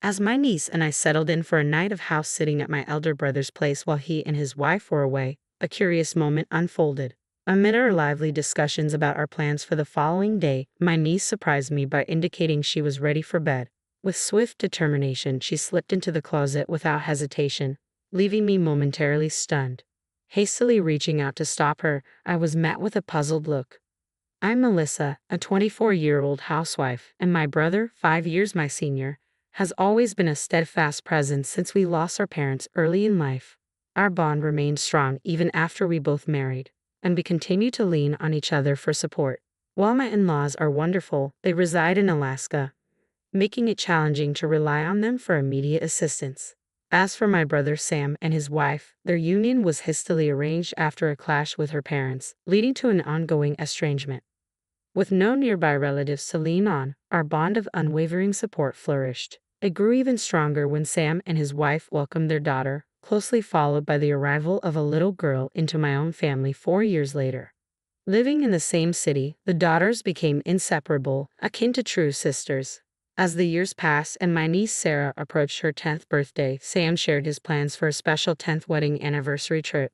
As my niece and I settled in for a night of house sitting at my elder brother's place while he and his wife were away, a curious moment unfolded. Amid our lively discussions about our plans for the following day, my niece surprised me by indicating she was ready for bed. With swift determination, she slipped into the closet without hesitation, leaving me momentarily stunned. Hastily reaching out to stop her, I was met with a puzzled look. I'm Melissa, a 24-year-old housewife, and my brother, 5 years my senior, has always been a steadfast presence since we lost our parents early in life. Our bond remained strong even after we both married, and we continue to lean on each other for support. While my in-laws are wonderful, they reside in Alaska, making it challenging to rely on them for immediate assistance. As for my brother Sam and his wife, their union was hastily arranged after a clash with her parents, leading to an ongoing estrangement. With no nearby relatives to lean on, our bond of unwavering support flourished. It grew even stronger when Sam and his wife welcomed their daughter, closely followed by the arrival of a little girl into my own family 4 years later. Living in the same city, the daughters became inseparable, akin to true sisters. As the years passed and my niece Sarah approached her 10th birthday, Sam shared his plans for a special 10th wedding anniversary trip.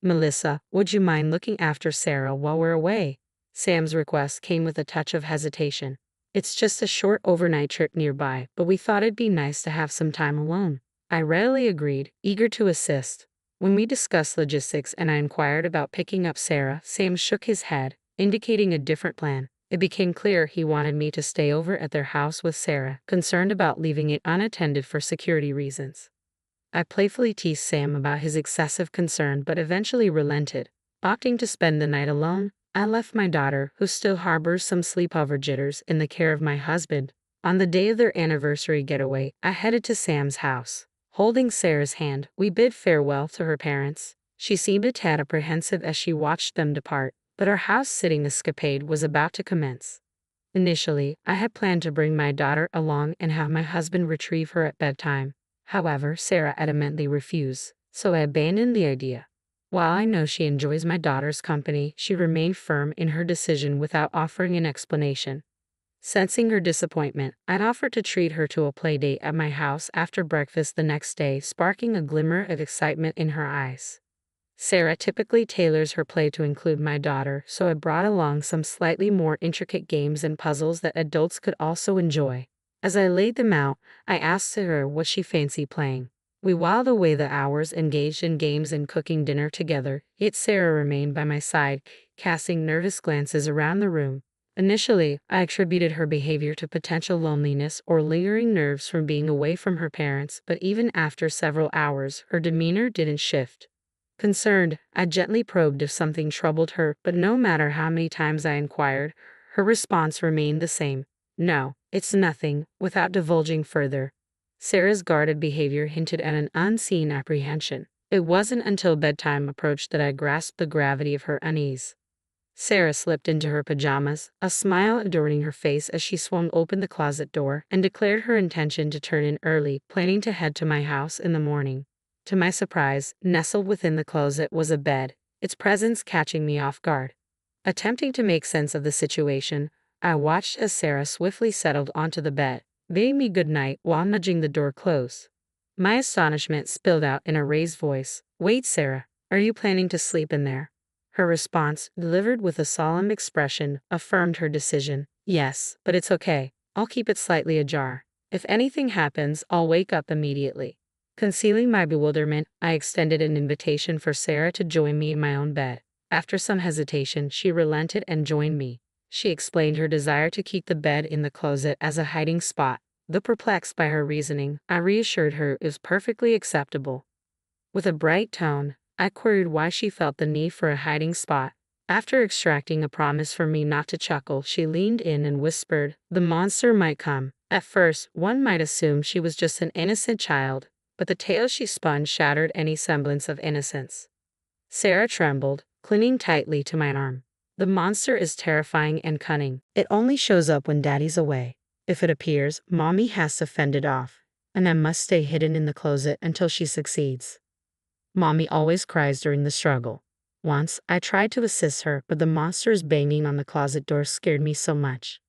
"Melissa, would you mind looking after Sarah while we're away?" Sam's request came with a touch of hesitation. "It's just a short overnight trip nearby, but we thought it'd be nice to have some time alone." I readily agreed, eager to assist. When we discussed logistics and I inquired about picking up Sarah, Sam shook his head, indicating a different plan. It became clear he wanted me to stay over at their house with Sarah, concerned about leaving it unattended for security reasons. I playfully teased Sam about his excessive concern but eventually relented. Opting to spend the night alone, I left my daughter, who still harbors some sleepover jitters, in the care of my husband. On the day of their anniversary getaway, I headed to Sam's house. Holding Sarah's hand, we bid farewell to her parents. She seemed a tad apprehensive as she watched them depart, but our house-sitting escapade was about to commence. Initially, I had planned to bring my daughter along and have my husband retrieve her at bedtime. However, Sarah adamantly refused, so I abandoned the idea. While I know she enjoys my daughter's company, she remained firm in her decision without offering an explanation. Sensing her disappointment, I'd offered to treat her to a play date at my house after breakfast the next day, sparking a glimmer of excitement in her eyes. Sarah typically tailors her play to include my daughter, so I brought along some slightly more intricate games and puzzles that adults could also enjoy. As I laid them out, I asked her what she fancied playing. We whiled away the hours engaged in games and cooking dinner together, yet Sarah remained by my side, casting nervous glances around the room. Initially, I attributed her behavior to potential loneliness or lingering nerves from being away from her parents, but even after several hours, her demeanor didn't shift. Concerned, I gently probed if something troubled her, but no matter how many times I inquired, her response remained the same. "No, it's nothing," without divulging further. Sarah's guarded behavior hinted at an unseen apprehension. It wasn't until bedtime approached that I grasped the gravity of her unease. Sarah slipped into her pajamas, a smile adorning her face as she swung open the closet door, and declared her intention to turn in early, planning to head to my house in the morning. To my surprise, nestled within the closet was a bed, its presence catching me off guard. Attempting to make sense of the situation, I watched as Sarah swiftly settled onto the bed, bidding me good night while nudging the door close. My astonishment spilled out in a raised voice. "Wait, Sarah, are you planning to sleep in there?" Her response, delivered with a solemn expression, affirmed her decision. "Yes, but it's okay. I'll keep it slightly ajar. If anything happens, I'll wake up immediately." Concealing my bewilderment, I extended an invitation for Sarah to join me in my own bed. After some hesitation, she relented and joined me. She explained her desire to keep the bed in the closet as a hiding spot. Though perplexed by her reasoning, I reassured her it was perfectly acceptable. With a bright tone, I queried why she felt the need for a hiding spot. After extracting a promise from me not to chuckle, she leaned in and whispered, "The monster might come." At first, one might assume she was just an innocent child, but the tale she spun shattered any semblance of innocence. Sarah trembled, clinging tightly to my arm. "The monster is terrifying and cunning. It only shows up when Daddy's away. If it appears, Mommy has to fend it off, and I must stay hidden in the closet until she succeeds. Mommy always cries during the struggle. Once, I tried to assist her, but the monster's banging on the closet door scared me so much."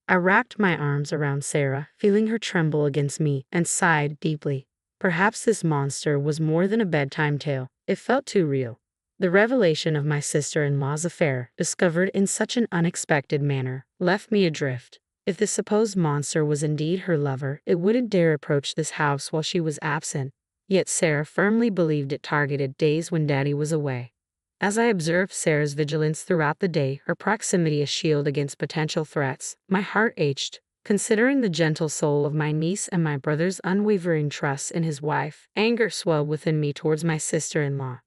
I wrapped my arms around Sarah, feeling her tremble against me, and sighed deeply. Perhaps this monster was more than a bedtime tale. It felt too real. The revelation of my sister-in-law's affair, discovered in such an unexpected manner, left me adrift. If the supposed monster was indeed her lover, it wouldn't dare approach this house while she was absent. Yet Sarah firmly believed it targeted days when Daddy was away. As I observed Sarah's vigilance throughout the day, her proximity a shield against potential threats, my heart ached. Considering the gentle soul of my niece and my brother's unwavering trust in his wife, anger swelled within me towards my sister-in-law.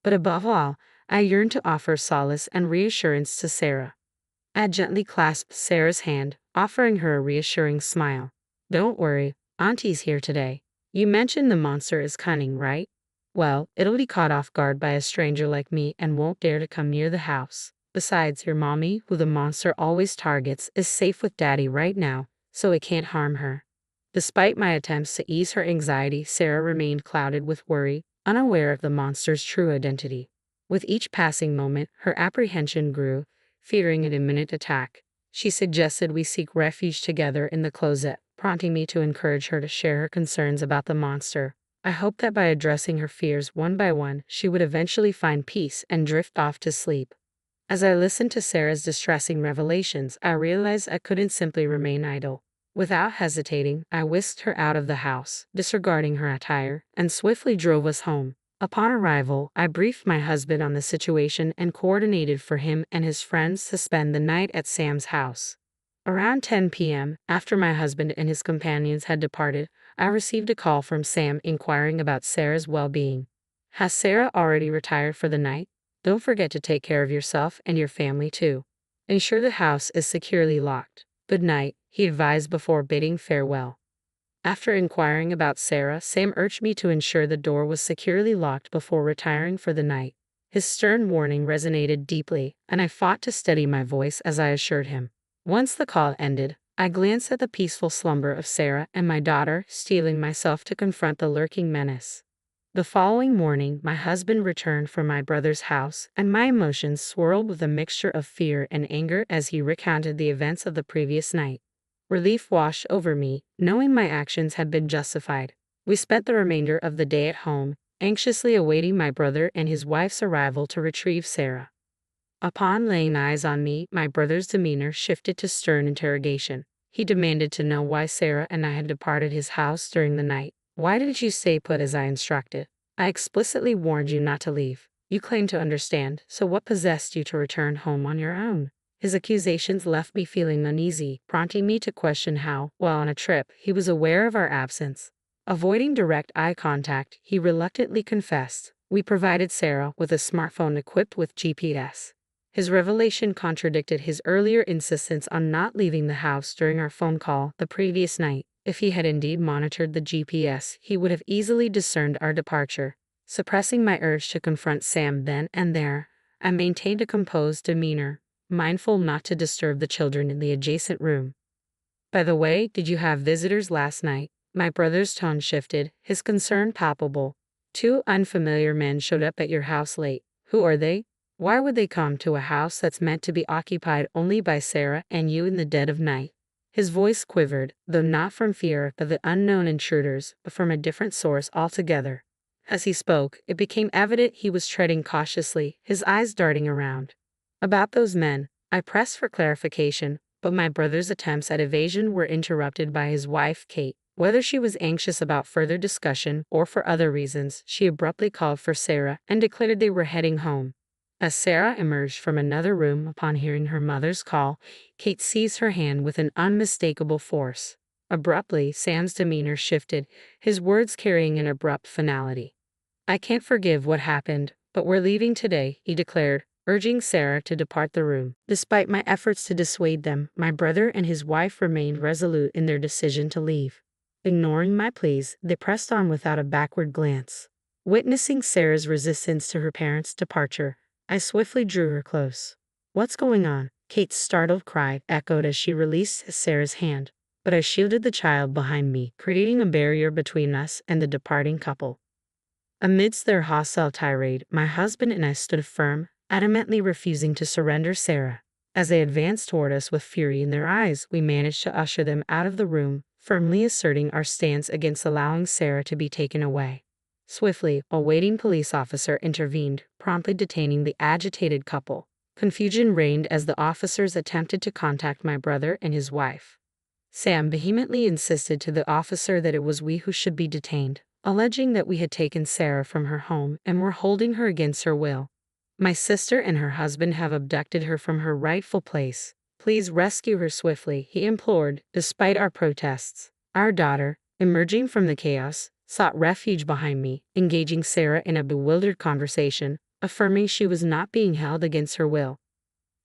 But above all, I yearned to offer solace and reassurance to Sarah. I gently clasped Sarah's hand, offering her a reassuring smile. "Don't worry, Auntie's here today. You mentioned the monster is cunning, right? Well, it'll be caught off guard by a stranger like me and won't dare to come near the house. Besides, your mommy, who the monster always targets, is safe with Daddy right now, so it can't harm her." Despite my attempts to ease her anxiety, Sarah remained clouded with worry, unaware of the monster's true identity. With each passing moment, her apprehension grew, fearing an imminent attack. She suggested we seek refuge together in the closet, prompting me to encourage her to share her concerns about the monster. I hoped that by addressing her fears one by one, she would eventually find peace and drift off to sleep. As I listened to Sarah's distressing revelations, I realized I couldn't simply remain idle. Without hesitating, I whisked her out of the house, disregarding her attire, and swiftly drove us home. Upon arrival, I briefed my husband on the situation and coordinated for him and his friends to spend the night at Sam's house. Around 10 p.m., after my husband and his companions had departed, I received a call from Sam inquiring about Sarah's well-being. "Has Sarah already retired for the night? Don't forget to take care of yourself and your family too. Ensure the house is securely locked. Good night," he advised before bidding farewell. After inquiring about Sarah, Sam urged me to ensure the door was securely locked before retiring for the night. His stern warning resonated deeply, and I fought to steady my voice as I assured him. Once the call ended, I glanced at the peaceful slumber of Sarah and my daughter, steeling myself to confront the lurking menace. The following morning, my husband returned from my brother's house, and my emotions swirled with a mixture of fear and anger as he recounted the events of the previous night. Relief washed over me, knowing my actions had been justified. We spent the remainder of the day at home, anxiously awaiting my brother and his wife's arrival to retrieve Sarah. Upon laying eyes on me, my brother's demeanor shifted to stern interrogation. He demanded to know why Sarah and I had departed his house during the night. "Why didn't you stay put as I instructed? I explicitly warned you not to leave. You claim to understand, so what possessed you to return home on your own?" His accusations left me feeling uneasy, prompting me to question how, while on a trip, he was aware of our absence. Avoiding direct eye contact, he reluctantly confessed, "We provided Sarah with a smartphone equipped with GPS." His revelation contradicted his earlier insistence on not leaving the house during our phone call the previous night. If he had indeed monitored the GPS, he would have easily discerned our departure. Suppressing my urge to confront Sam then and there, I maintained a composed demeanor, mindful not to disturb the children in the adjacent room. "By the way, did you have visitors last night?" My brother's tone shifted, his concern palpable. "Two unfamiliar men showed up at your house late. Who are they? Why would they come to a house that's meant to be occupied only by Sarah and you in the dead of night?" His voice quivered, though not from fear of the unknown intruders, but from a different source altogether. As he spoke, it became evident he was treading cautiously, his eyes darting around. "About those men," I pressed for clarification, but my brother's attempts at evasion were interrupted by his wife, Kate. Whether she was anxious about further discussion or for other reasons, she abruptly called for Sarah and declared they were heading home. As Sarah emerged from another room upon hearing her mother's call, Kate seized her hand with an unmistakable force. Abruptly, Sam's demeanor shifted, his words carrying an abrupt finality. "I can't forgive what happened, but we're leaving today," he declared, urging Sarah to depart the room. Despite my efforts to dissuade them, my brother and his wife remained resolute in their decision to leave. Ignoring my pleas, they pressed on without a backward glance. Witnessing Sarah's resistance to her parents' departure, I swiftly drew her close. "What's going on?" Kate's startled cry echoed as she released Sarah's hand, but I shielded the child behind me, creating a barrier between us and the departing couple. Amidst their hostile tirade, my husband and I stood firm, adamantly refusing to surrender Sarah. As they advanced toward us with fury in their eyes, we managed to usher them out of the room, firmly asserting our stance against allowing Sarah to be taken away. Swiftly, a waiting police officer intervened, promptly detaining the agitated couple. Confusion reigned as the officers attempted to contact my brother and his wife. Sam vehemently insisted to the officer that it was we who should be detained, alleging that we had taken Sarah from her home and were holding her against her will. My sister and her husband have abducted her from her rightful place. Please rescue her swiftly, he implored, despite our protests. Our daughter, emerging from the chaos, sought refuge behind me, engaging Sarah in a bewildered conversation, affirming she was not being held against her will.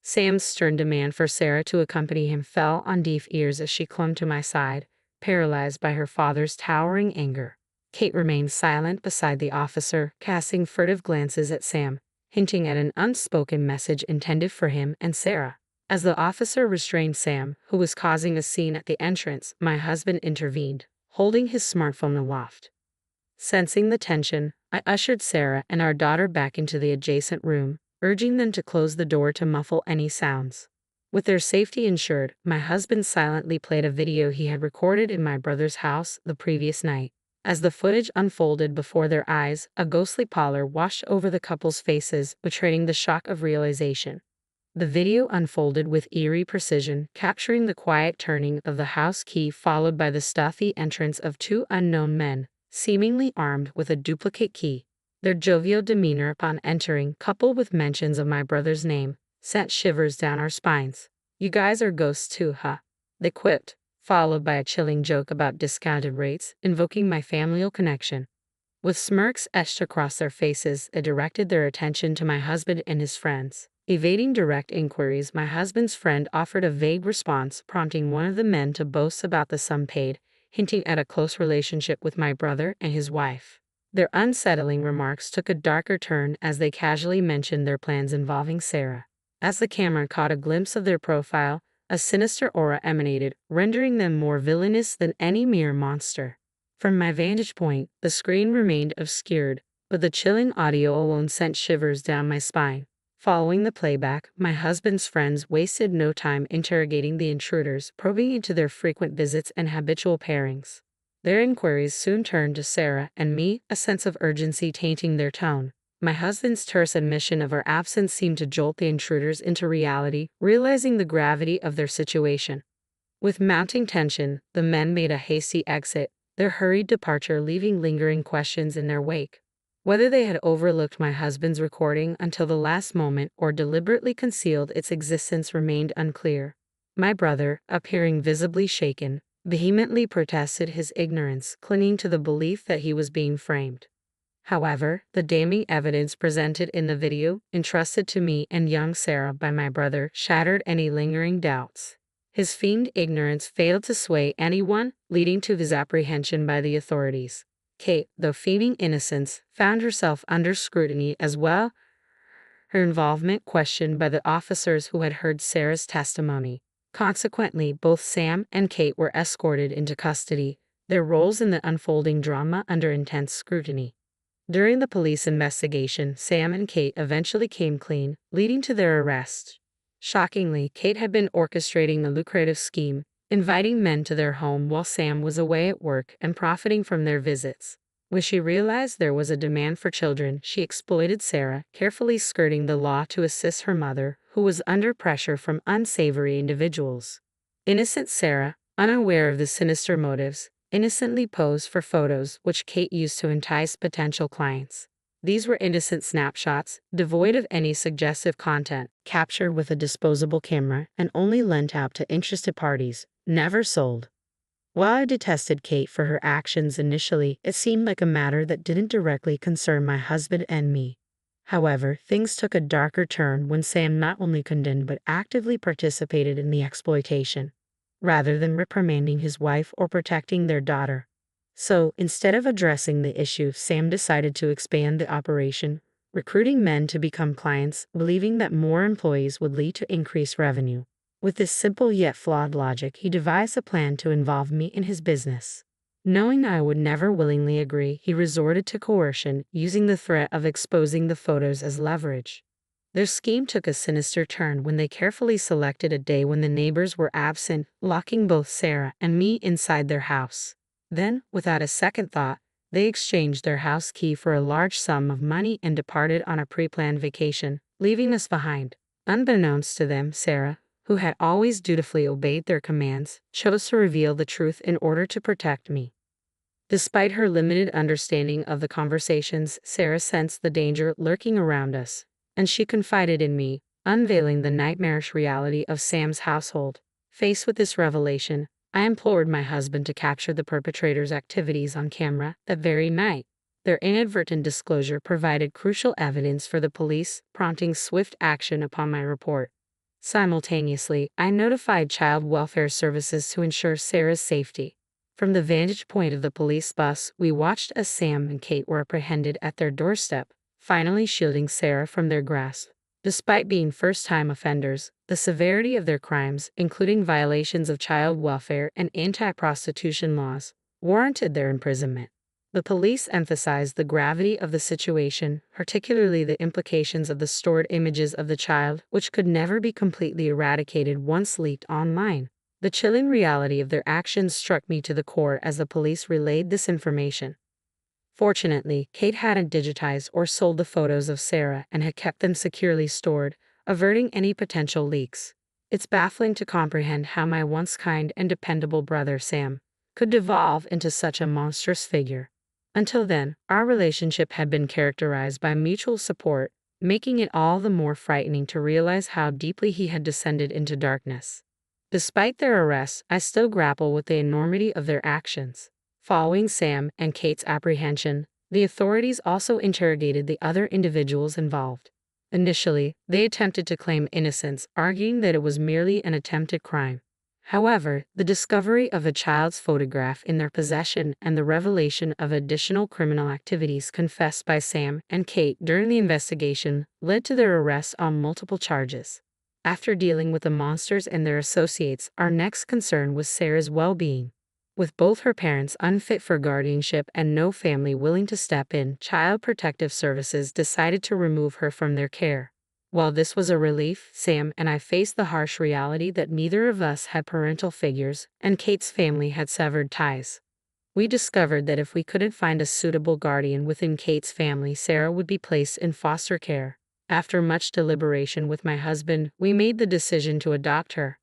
Sam's stern demand for Sarah to accompany him fell on deaf ears as she clung to my side, paralyzed by her father's towering anger. Kate remained silent beside the officer, casting furtive glances at Sam, hinting at an unspoken message intended for him and Sarah. As the officer restrained Sam, who was causing a scene at the entrance, my husband intervened, holding his smartphone aloft. Sensing the tension, I ushered Sarah and our daughter back into the adjacent room, urging them to close the door to muffle any sounds. With their safety ensured, my husband silently played a video he had recorded in my brother's house the previous night. As the footage unfolded before their eyes, a ghostly pallor washed over the couple's faces, betraying the shock of realization. The video unfolded with eerie precision, capturing the quiet turning of the house key followed by the stealthy entrance of two unknown men, seemingly armed with a duplicate key. Their jovial demeanor upon entering, coupled with mentions of my brother's name, sent shivers down our spines. "You guys are ghosts too, huh?" they quipped, followed by a chilling joke about discounted rates, invoking my familial connection. With smirks etched across their faces, they directed their attention to my husband and his friends. Evading direct inquiries, my husband's friend offered a vague response, prompting one of the men to boast about the sum paid, hinting at a close relationship with my brother and his wife. Their unsettling remarks took a darker turn as they casually mentioned their plans involving Sarah. As the camera caught a glimpse of their profile, a sinister aura emanated, rendering them more villainous than any mere monster. From my vantage point, the screen remained obscured, but the chilling audio alone sent shivers down my spine. Following the playback, my husband's friends wasted no time interrogating the intruders, probing into their frequent visits and habitual pairings. Their inquiries soon turned to Sarah and me, a sense of urgency tainting their tone. My husband's terse admission of our absence seemed to jolt the intruders into reality, realizing the gravity of their situation. With mounting tension, the men made a hasty exit, their hurried departure leaving lingering questions in their wake. Whether they had overlooked my husband's recording until the last moment or deliberately concealed its existence remained unclear. My brother, appearing visibly shaken, vehemently protested his ignorance, clinging to the belief that he was being framed. However, the damning evidence presented in the video, entrusted to me and young Sarah by my brother, shattered any lingering doubts. His feigned ignorance failed to sway anyone, leading to his apprehension by the authorities. Kate, though feigning innocence, found herself under scrutiny as well, her involvement questioned by the officers who had heard Sarah's testimony. Consequently, both Sam and Kate were escorted into custody, their roles in the unfolding drama under intense scrutiny. During the police investigation, Sam and Kate eventually came clean, leading to their arrest. Shockingly, Kate had been orchestrating the lucrative scheme, inviting men to their home while Sam was away at work and profiting from their visits. When she realized there was a demand for children, she exploited Sarah, carefully skirting the law to assist her mother, who was under pressure from unsavory individuals. Innocent Sarah, unaware of the sinister motives, innocently posed for photos which Kate used to entice potential clients. These were innocent snapshots, devoid of any suggestive content, captured with a disposable camera and only lent out to interested parties, never sold. While I detested Kate for her actions initially, it seemed like a matter that didn't directly concern my husband and me. However, things took a darker turn when Sam not only condemned but actively participated in the exploitation, rather than reprimanding his wife or protecting their daughter. So, instead of addressing the issue, Sam decided to expand the operation, recruiting men to become clients, believing that more employees would lead to increased revenue. With this simple yet flawed logic, he devised a plan to involve me in his business. Knowing I would never willingly agree, he resorted to coercion, using the threat of exposing the photos as leverage. Their scheme took a sinister turn when they carefully selected a day when the neighbors were absent, locking both Sarah and me inside their house. Then, without a second thought, they exchanged their house key for a large sum of money and departed on a pre-planned vacation, leaving us behind. Unbeknownst to them, Sarah, who had always dutifully obeyed their commands, chose to reveal the truth in order to protect me. Despite her limited understanding of the conversations, Sarah sensed the danger lurking around us, and she confided in me, unveiling the nightmarish reality of Sam's household. Faced with this revelation, I implored my husband to capture the perpetrator's activities on camera that very night. Their inadvertent disclosure provided crucial evidence for the police, prompting swift action upon my report. Simultaneously, I notified child welfare services to ensure Sarah's safety. From the vantage point of the police bus, we watched as Sam and Kate were apprehended at their doorstep, finally shielding Sarah from their grasp. Despite being first-time offenders, the severity of their crimes, including violations of child welfare and anti-prostitution laws, warranted their imprisonment. The police emphasized the gravity of the situation, particularly the implications of the stored images of the child, which could never be completely eradicated once leaked online. The chilling reality of their actions struck me to the core as the police relayed this information. Fortunately, Kate hadn't digitized or sold the photos of Sarah and had kept them securely stored, averting any potential leaks. It's baffling to comprehend how my once kind and dependable brother Sam could devolve into such a monstrous figure. Until then, our relationship had been characterized by mutual support, making it all the more frightening to realize how deeply he had descended into darkness. Despite their arrests, I still grapple with the enormity of their actions. Following Sam and Kate's apprehension, the authorities also interrogated the other individuals involved. Initially, they attempted to claim innocence, arguing that it was merely an attempted crime. However, the discovery of a child's photograph in their possession and the revelation of additional criminal activities confessed by Sam and Kate during the investigation led to their arrest on multiple charges. After dealing with the monsters and their associates, our next concern was Sarah's well-being. With both her parents unfit for guardianship and no family willing to step in, Child Protective Services decided to remove her from their care. While this was a relief, Sam and I faced the harsh reality that neither of us had parental figures, and Kate's family had severed ties. We discovered that if we couldn't find a suitable guardian within Kate's family, Sarah would be placed in foster care. After much deliberation with my husband, we made the decision to adopt her.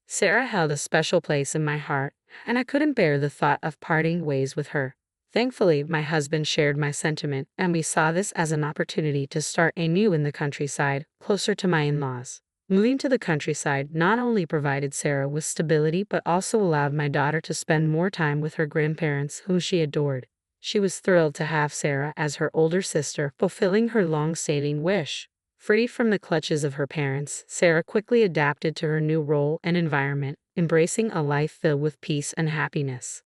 Sarah held a special place in my heart, and I couldn't bear the thought of parting ways with her. Thankfully, my husband shared my sentiment, and we saw this as an opportunity to start anew in the countryside, closer to my in-laws. Moving to the countryside not only provided Sarah with stability but also allowed my daughter to spend more time with her grandparents, whom she adored. She was thrilled to have Sarah as her older sister, fulfilling her long-standing wish. Free from the clutches of her parents, Sarah quickly adapted to her new role and environment, embracing a life filled with peace and happiness.